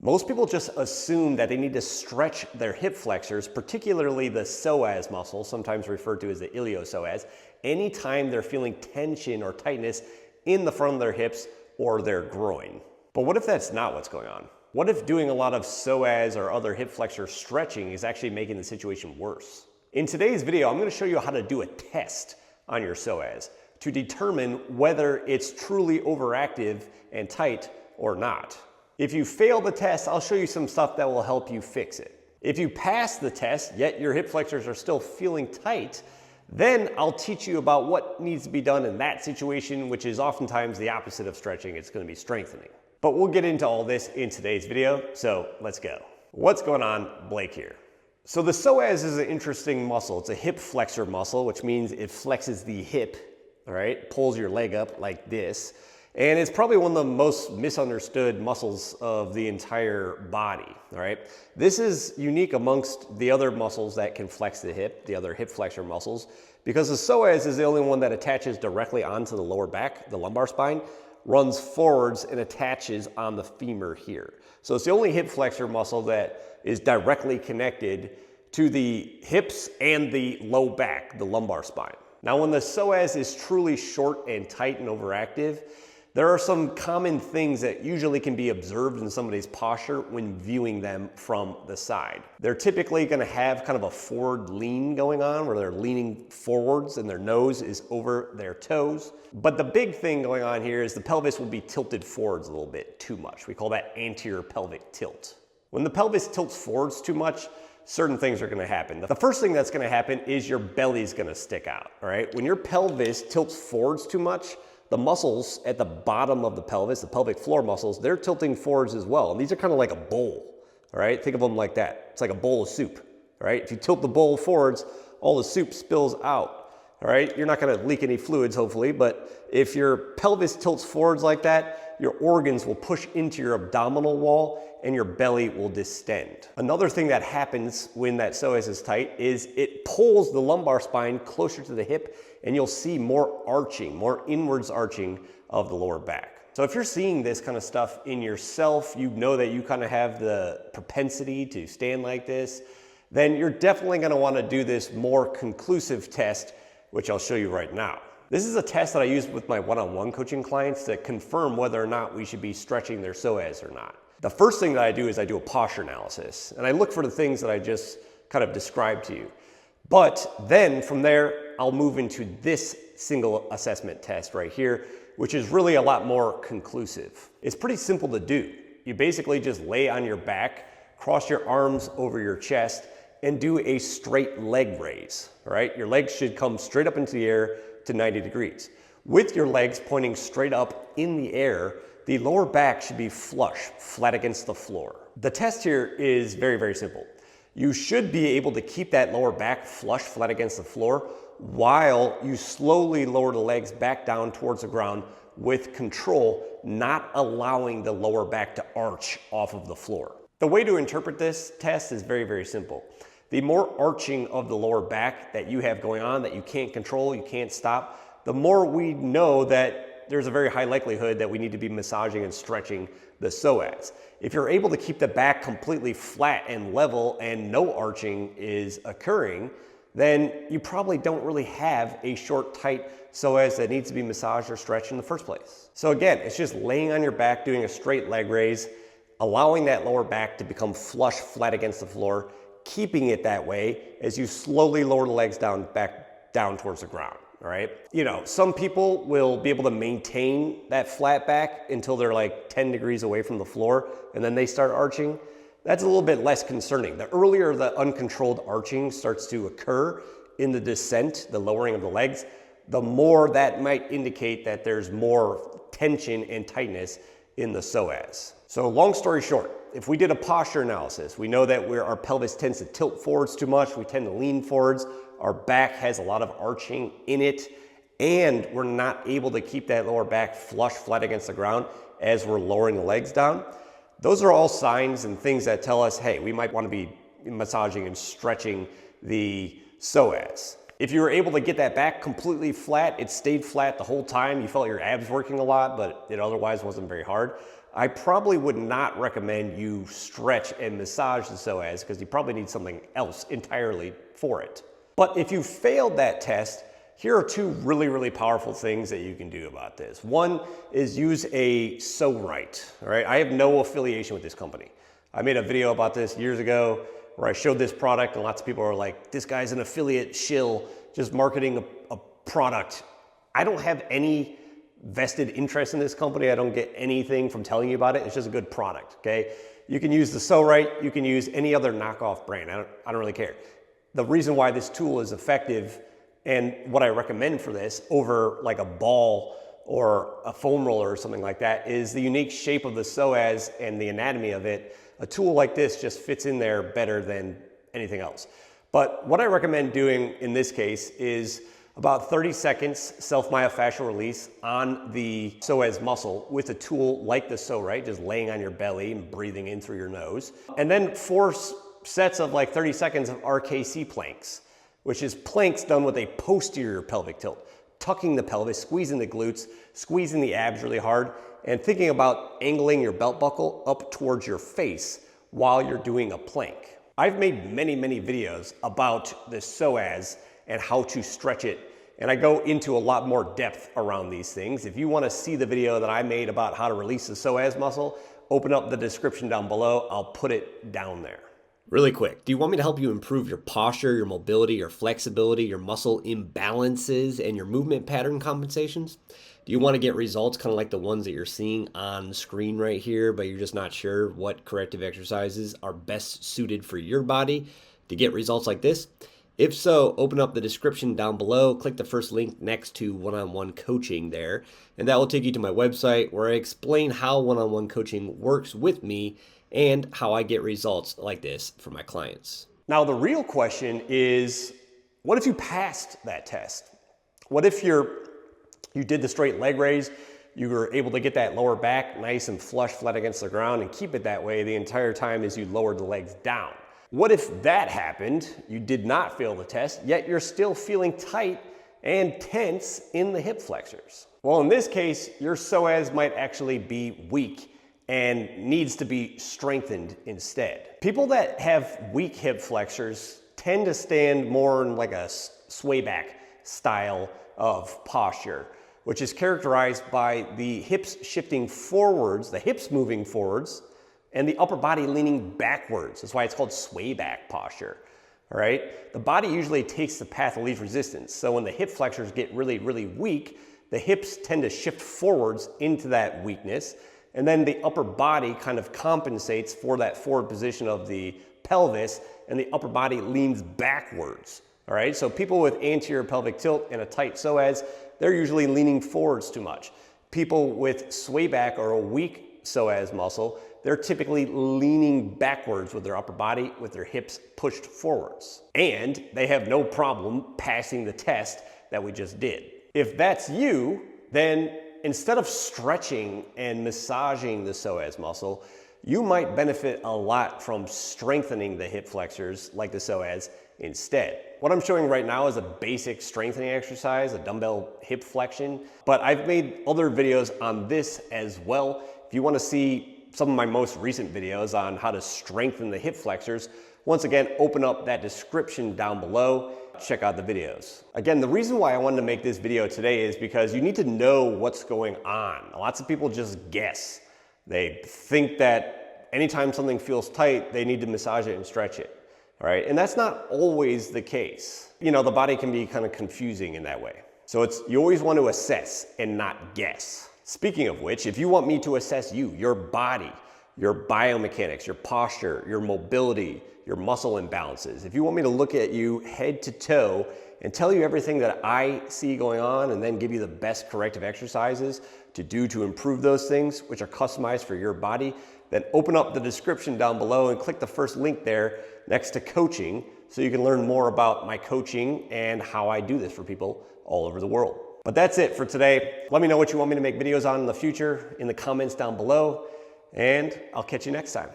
Most people just assume that they need to stretch their hip flexors, particularly the psoas muscle, sometimes referred to as the iliopsoas, anytime they're feeling tension or tightness in the front of their hips or their groin. But what if that's not what's going on? What if doing a lot of psoas or other hip flexor stretching is actually making the situation worse? In today's video, I'm going to show you how to do a test on your psoas to determine whether it's truly overactive and tight or not. If you fail the test, I'll show you some stuff that will help you fix it. If you pass the test, yet your hip flexors are still feeling tight, then I'll teach you about what needs to be done in that situation, which is oftentimes the opposite of stretching. It's going to be strengthening. But we'll get into all this in today's video, so let's go. What's going on? Blake here. So the psoas is an interesting muscle. It's a hip flexor muscle, which means it flexes the hip, all right? Pulls your leg up like this. And it's probably one of the most misunderstood muscles of the entire body, all right? This is unique amongst the other muscles that can flex the hip, the other hip flexor muscles, because the psoas is the only one that attaches directly onto the lower back, the lumbar spine, runs forwards and attaches on the femur here. So it's the only hip flexor muscle that is directly connected to the hips and the low back, the lumbar spine. Now, when the psoas is truly short and tight and overactive, there are some common things that usually can be observed in somebody's posture when viewing them from the side. They're typically going to have kind of a forward lean going on where they're leaning forwards and their nose is over their toes. But the big thing going on here is the pelvis will be tilted forwards a little bit too much. We call that anterior pelvic tilt. When the pelvis tilts forwards too much, certain things are going to happen. The first thing that's going to happen is your belly is going to stick out, all right? When your pelvis tilts forwards too much, the muscles at the bottom of the pelvis, the pelvic floor muscles, they're tilting forwards as well. And these are kind of like a bowl, all right? Think of them like that. It's like a bowl of soup, all right? If you tilt the bowl forwards, all the soup spills out, all right? You're not going to leak any fluids, hopefully, but if your pelvis tilts forwards like that, your organs will push into your abdominal wall and your belly will distend. Another thing that happens when that psoas is tight is it pulls the lumbar spine closer to the hip, and you'll see more arching, more inwards arching of the lower back. So if you're seeing this kind of stuff in yourself, you know that you kind of have the propensity to stand like this, then you're definitely going to want to do this more conclusive test, which I'll show you right now. This is a test that I use with my one-on-one coaching clients to confirm whether or not we should be stretching their psoas or not. The first thing that I do is I do a posture analysis, and I look for the things that I just kind of described to you. But then from there, I'll move into this single assessment test right here, which is really a lot more conclusive. It's pretty simple to do. You basically just lay on your back, cross your arms over your chest, and do a straight leg raise, all right? Your legs should come straight up into the air to 90 degrees. With your legs pointing straight up in the air, the lower back should be flush, flat against the floor. The test here is very, very simple. You should be able to keep that lower back flush, flat against the floor, while you slowly lower the legs back down towards the ground with control, not allowing the lower back to arch off of the floor. The way to interpret this test is very, very simple. The more arching of the lower back that you have going on that you can't control, you can't stop, the more we know that there's a very high likelihood that we need to be massaging and stretching the psoas. If you're able to keep the back completely flat and level and no arching is occurring, then you probably don't really have a short, tight psoas that needs to be massaged or stretched in the first place. So again, it's just laying on your back, doing a straight leg raise, allowing that lower back to become flush, flat against the floor, keeping it that way as you slowly lower the legs back down towards the ground. All right. You know, some people will be able to maintain that flat back until they're like 10 degrees away from the floor and then they start arching. That's a little bit less concerning. The earlier the uncontrolled arching starts to occur in the descent, the lowering of the legs, the more that might indicate that there's more tension and tightness in the psoas. So long story short, if we did a posture analysis, we know that our pelvis tends to tilt forwards too much. We tend to lean forwards. Our back has a lot of arching in it, and we're not able to keep that lower back flush, flat against the ground as we're lowering the legs down. Those are all signs and things that tell us, hey, we might want to be massaging and stretching the psoas. If you were able to get that back completely flat, it stayed flat the whole time, you felt your abs working a lot, but it otherwise wasn't very hard, I probably would not recommend you stretch and massage the psoas because you probably need something else entirely for it. But if you failed that test, here are two really, really powerful things that you can do about this. One is use a Psoas, all right? I have no affiliation with this company. I made a video about this years ago where I showed this product and lots of people are like, this guy's an affiliate shill, just marketing a product. I don't have any vested interest in this company. I don't get anything from telling you about it. It's just a good product, okay? You can use the Psoas, you can use any other knockoff brand. I don't really care. The reason why this tool is effective and what I recommend for this over like a ball or a foam roller or something like that is the unique shape of the psoas and the anatomy of it. A tool like this just fits in there better than anything else. But what I recommend doing in this case is about 30 seconds self-myofascial release on the psoas muscle with a tool like the Psoas, just laying on your belly and breathing in through your nose. And then 4 sets of like 30 seconds of RKC planks, which is planks done with a posterior pelvic tilt, tucking the pelvis, squeezing the glutes, squeezing the abs really hard, and thinking about angling your belt buckle up towards your face while you're doing a plank. I've made many, many videos about the psoas and how to stretch it, and I go into a lot more depth around these things. If you want to see the video that I made about how to release the psoas muscle, open up the description down below. I'll put it down there. Really quick, do you want me to help you improve your posture, your mobility, your flexibility, your muscle imbalances, and your movement pattern compensations? Do you want to get results kind of like the ones that you're seeing on screen right here, but you're just not sure what corrective exercises are best suited for your body to get results like this? If so, open up the description down below, click the first link next to one-on-one coaching there, and that will take you to my website where I explain how one-on-one coaching works with me and how I get results like this for my clients. Now, the real question is, what if you passed that test? What if you did the straight leg raise, you were able to get that lower back nice and flush flat against the ground and keep it that way the entire time as you lowered the legs down? What if that happened, you did not fail the test, yet you're still feeling tight and tense in the hip flexors? Well, in this case, your psoas might actually be weak and needs to be strengthened instead. People that have weak hip flexors tend to stand more in like a sway back style of posture, which is characterized by the hips shifting forwards, the hips moving forwards, and the upper body leaning backwards. That's why it's called sway back posture, all right? The body usually takes the path of least resistance. So when the hip flexors get really, really weak, the hips tend to shift forwards into that weakness, and then the upper body kind of compensates for that forward position of the pelvis, and the upper body leans backwards, all right? So people with anterior pelvic tilt and a tight psoas, they're usually leaning forwards too much. People with sway back or a weak psoas muscle, they're typically leaning backwards with their upper body, with their hips pushed forwards. And they have no problem passing the test that we just did. If that's you, then instead of stretching and massaging the psoas muscle, you might benefit a lot from strengthening the hip flexors like the psoas instead. What I'm showing right now is a basic strengthening exercise, a dumbbell hip flexion, but I've made other videos on this as well. If you want to see some of my most recent videos on how to strengthen the hip flexors, once again, open up that description down below. Check out the videos. Again, the reason why I wanted to make this video today is because you need to know what's going on. Lots of people just guess. They think that anytime something feels tight, they need to massage it and stretch it, all right? And that's not always the case. You know, the body can be kind of confusing in that way. So you always want to assess and not guess. Speaking of which, if you want me to assess you, your body, your biomechanics, your posture, your mobility, your muscle imbalances, if you want me to look at you head to toe and tell you everything that I see going on and then give you the best corrective exercises to do to improve those things, which are customized for your body, then open up the description down below and click the first link there next to coaching so you can learn more about my coaching and how I do this for people all over the world. But that's it for today. Let me know what you want me to make videos on in the future in the comments down below, and I'll catch you next time.